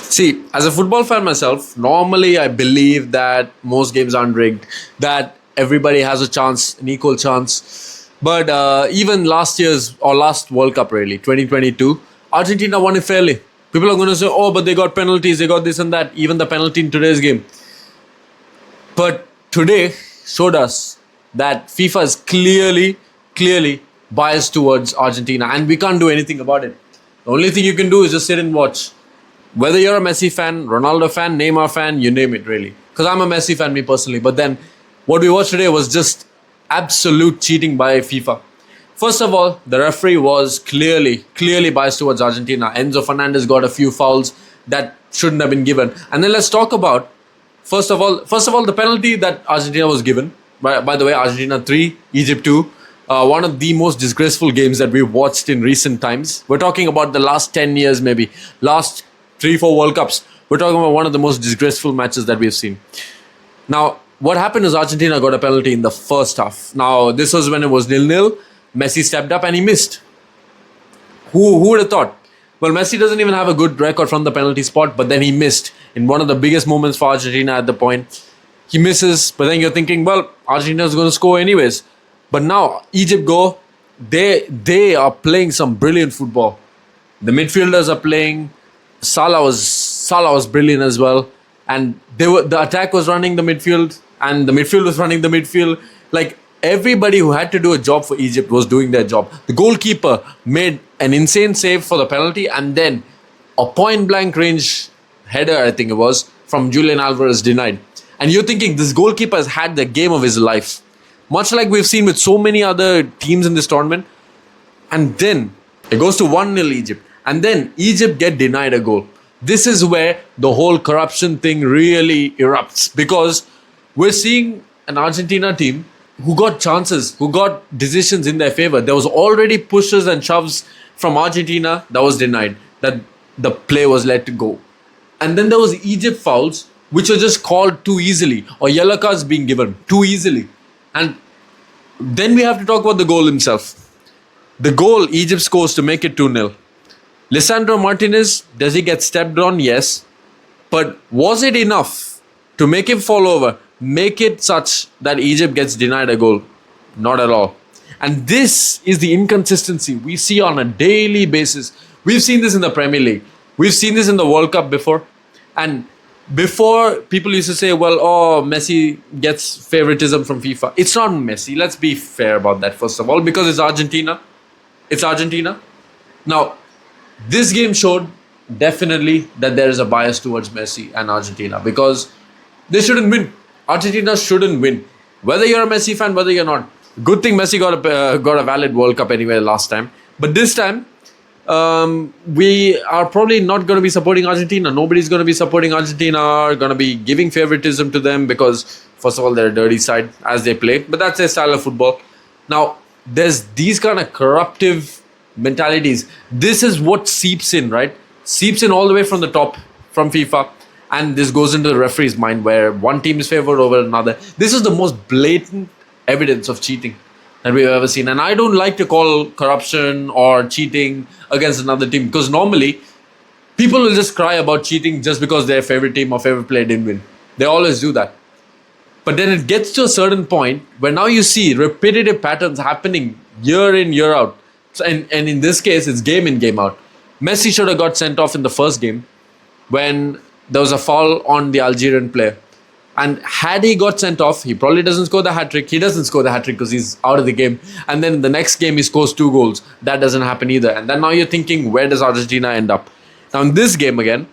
See, as a football fan myself, normally I believe that most games aren't rigged, that everybody has a chance, an equal chance. But even last year's or last World Cup, really, 2022, Argentina won it fairly. People are going to say, oh, but they got penalties, they got this and that, even the penalty in today's game. But today showed us that FIFA is clearly biased towards Argentina, and we can't do anything about it. The only thing you can do is just sit and watch. Whether you're a Messi fan, Ronaldo fan, Neymar fan, you name it, really. Because I'm a Messi fan, me personally. But then what we watched today was just absolute cheating by FIFA. First of all, the referee was clearly biased towards Argentina. Enzo Fernandez got a few fouls that shouldn't have been given. And then let's talk about first of all, the penalty that Argentina was given. By the way, Argentina 3, Egypt 2. One of the most disgraceful games that we've watched in recent times. We're talking about the last 10 years, maybe. Last 3, 4 World Cups. We're talking about one of the most disgraceful matches that we've seen. Now, what happened is Argentina got a penalty in the first half. Now, this was when it was 0-0. Messi stepped up and he missed. Who would have thought? Well, Messi doesn't even have a good record from the penalty spot, but then he missed in one of the biggest moments for Argentina at the point. He misses, but then you're thinking, well, Argentina is going to score anyways. But now Egypt go, they are playing some brilliant football. The midfielders are playing. Salah was brilliant as well, and the attack was running the midfield, and the midfield was running the midfield. Like everybody who had to do a job for Egypt was doing their job. The goalkeeper made an insane save for the penalty, and then a point blank range header, I think it was, from Julian Alvarez denied. And you're thinking this goalkeeper has had the game of his life, much like we've seen with so many other teams in this tournament. And then it goes to 1-0 Egypt. And then Egypt get denied a goal. This is where the whole corruption thing really erupts, because we're seeing an Argentina team who got chances, who got decisions in their favor. There was already pushes and shoves from Argentina that was denied, that the play was let to go. And then there was Egypt fouls which were just called too easily, or yellow cards being given too easily. And then we have to talk about the goal himself. The goal Egypt scores to make it 2-0. Lisandro Martinez, does he get stepped on? Yes. But was it enough to make him fall over, make it such that Egypt gets denied a goal? Not at all. And this is the inconsistency we see on a daily basis. We've seen this in the Premier League. We've seen this in the World Cup before. And before, people used to say, well, oh, Messi gets favoritism from FIFA. It's not Messi. Let's be fair about that, first of all, because it's Argentina. It's Argentina. Now, this game showed definitely that there is a bias towards Messi and Argentina, because they shouldn't win. Argentina shouldn't win. Whether you're a Messi fan, whether you're not. Good thing Messi got a valid World Cup anyway last time. But this time, we are probably not going to be supporting Argentina. Nobody's going to be supporting Argentina, going to be giving favoritism to them because, first of all, they're a dirty side as they play. But that's their style of football. Now, there's these kind of corruptive mentalities. This is what seeps in, right? Seeps in all the way from the top, from FIFA. And this goes into the referee's mind where one team is favored over another. This is the most blatant evidence of cheating that we've ever seen. And I don't like to call corruption or cheating against another team, because normally people will just cry about cheating just because their favorite team or favorite player didn't win. They always do that. But then it gets to a certain point where now you see repetitive patterns happening year in, year out. So, and in this case, it's game in, game out. Messi should have got sent off in the first game when there was a foul on the Algerian player. And had he got sent off, he probably doesn't score the hat-trick. He doesn't score the hat-trick because he's out of the game. And then in the next game, he scores 2 goals. That doesn't happen either. And then now you're thinking, where does Argentina end up? Now in this game again,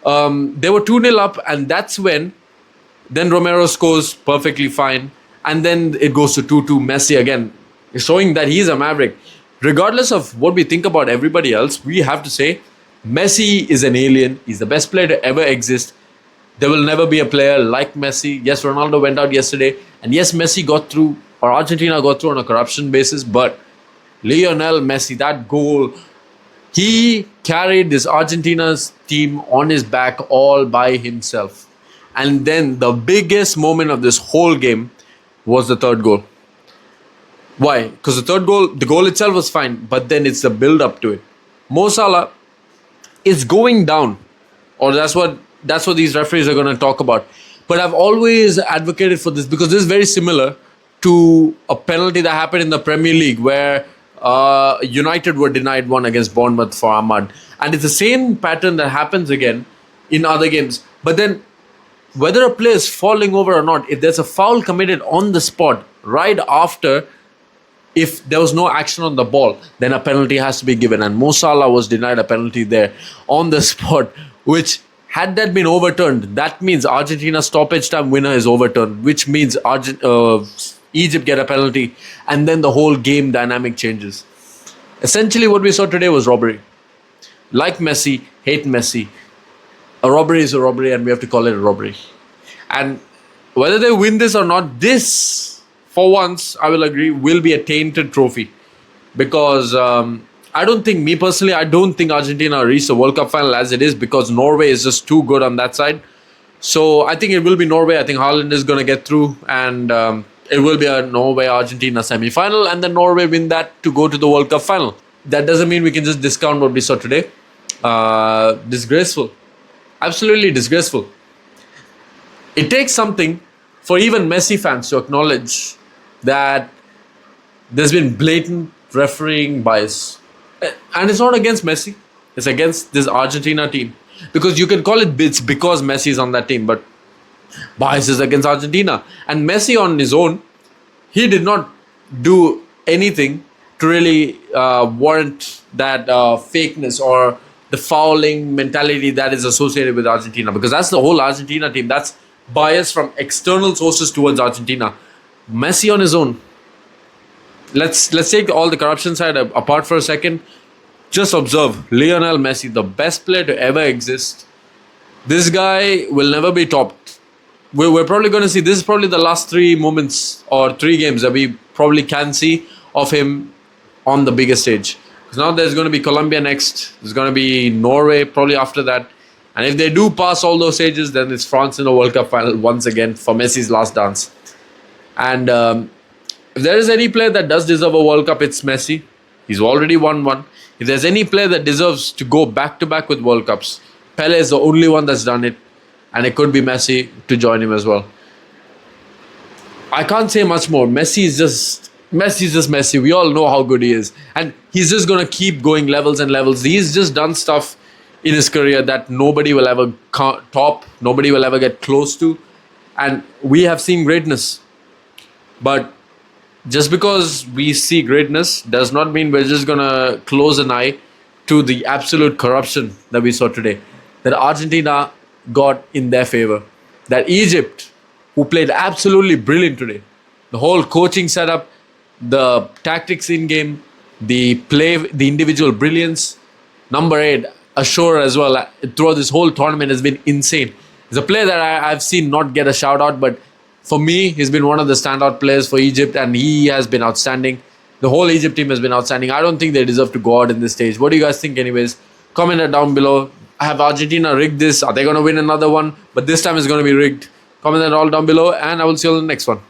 they were 2-0 up, and that's when then Romero scores perfectly fine. And then it goes to 2-2. Messi again, showing that he's a maverick. Regardless of what we think about everybody else, we have to say Messi is an alien. He's the best player to ever exist. There will never be a player like Messi. Yes, Ronaldo went out yesterday. And yes, Messi got through, or Argentina got through on a corruption basis. But Lionel Messi, that goal, he carried this Argentina's team on his back all by himself. And then the biggest moment of this whole game was the third goal. Why? Because the third goal, the goal itself was fine, but then it's the build up to it. Mo Salah is going down or that's what these referees are going to talk about. But I've always advocated for this because this is very similar to a penalty that happened in the Premier League where United were denied one against Bournemouth for Ahmad, and it's the same pattern that happens again in other games. But then, whether a player is falling over or not, if there's a foul committed on the spot right after, if there was no action on the ball, then a penalty has to be given. And Mo Salah was denied a penalty there on the spot, which, had that been overturned, that means Argentina's stoppage time winner is overturned, which means Egypt get a penalty, and then the whole game dynamic changes. Essentially, what we saw today was robbery. Like Messi, hate Messi. A robbery is a robbery, and we have to call it a robbery. And whether they win this or not, this, for once, I will agree, will be a tainted trophy. Because I don't think Argentina reached the World Cup final as it is, because Norway is just too good on that side. So I think it will be Norway. I think Haaland is going to get through, and it will be a Norway-Argentina semi-final, and then Norway win that to go to the World Cup final. That doesn't mean we can just discount what we saw today. Disgraceful. Absolutely disgraceful. It takes something for even Messi fans to acknowledge that there's been blatant refereeing bias. And it's not against Messi. It's against this Argentina team. Because you can call it bits because Messi is on that team, but bias is against Argentina. And Messi on his own, he did not do anything to really warrant that fakeness or the fouling mentality that is associated with Argentina. Because that's the whole Argentina team. That's bias from external sources towards Argentina. Messi on his own. Let's take all the corruption side apart for a second. Just observe Lionel Messi, the best player to ever exist. This guy will never be topped. We're probably going to see, this is probably the last 3 moments or 3 games that we probably can see of him on the biggest stage. Because now there's going to be Colombia next. There's going to be Norway probably after that. And if they do pass all those stages, then it's France in the World Cup final once again for Messi's last dance. And if there is any player that does deserve a World Cup, it's Messi. He's already won one. If there's any player that deserves to go back-to-back with World Cups, Pele is the only one that's done it. And it could be Messi to join him as well. I can't say much more. Messi is just Messi. We all know how good he is. And he's just going to keep going levels and levels. He's just done stuff in his career that nobody will ever top. Nobody will ever get close to. And we have seen greatness. But just because we see greatness does not mean we're just going to close an eye to the absolute corruption that we saw today. That Argentina got in their favor. That Egypt, who played absolutely brilliant today, the whole coaching setup, the tactics in game, the play, the individual brilliance. Number 8, Ashore as well, throughout this whole tournament has been insane. He's a player that I've seen not get a shout out, but for me, he's been one of the standout players for Egypt, and he has been outstanding. The whole Egypt team has been outstanding. I don't think they deserve to go out in this stage. What do you guys think anyways? Comment it down below. Have Argentina rigged this? Are they going to win another one? But this time it's going to be rigged. Comment that all down below, and I will see you on the next one.